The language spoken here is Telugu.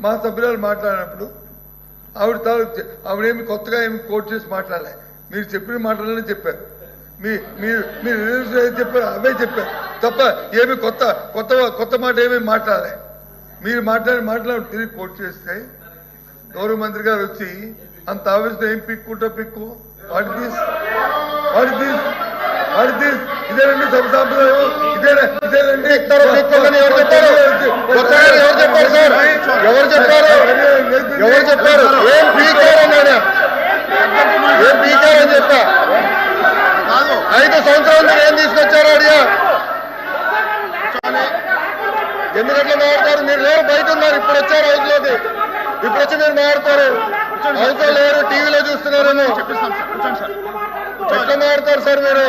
మా సభ్యురాలు మాట్లాడినప్పుడు ఆవిడేమి కొత్తగా ఏమి కోట్ చేసి మాట్లాడలే. మీరు చెప్పిన మాటలనే చెప్పారు. మీరు చెప్పారు అవే చెప్పారు తప్ప ఏమి కొత్త మాట ఏమీ మాట్లాడలే. మీరు మాట్లాడి తిరిగి కోట్ చేస్తే గౌరవ మంత్రి గారు వచ్చి అంత ఆవేశం ఏం పిక్కు ఇదేనండి సభ సాంప్రదాయం, ఇదేనండి. ఎవరు చెప్పారు ఏం పీకారన్నాడా? ఏం పీకారని చెప్పా? 5 సంవత్సరాలు మీరు ఏం తీసుకొచ్చారో అడిగా. ఎందుకట్లా మాట్లాడతారు? మీరు లేరు, బయట ఉన్నారు. ఇప్పుడు వచ్చారు హౌస్లోకి. ఇప్పుడు వచ్చి మీరు మాట్లాడతారు. హౌస్ లో లేరు, టీవీలో చూస్తున్నారేమో. ఎట్లా మాట్లాడతారు సార్ మీరు?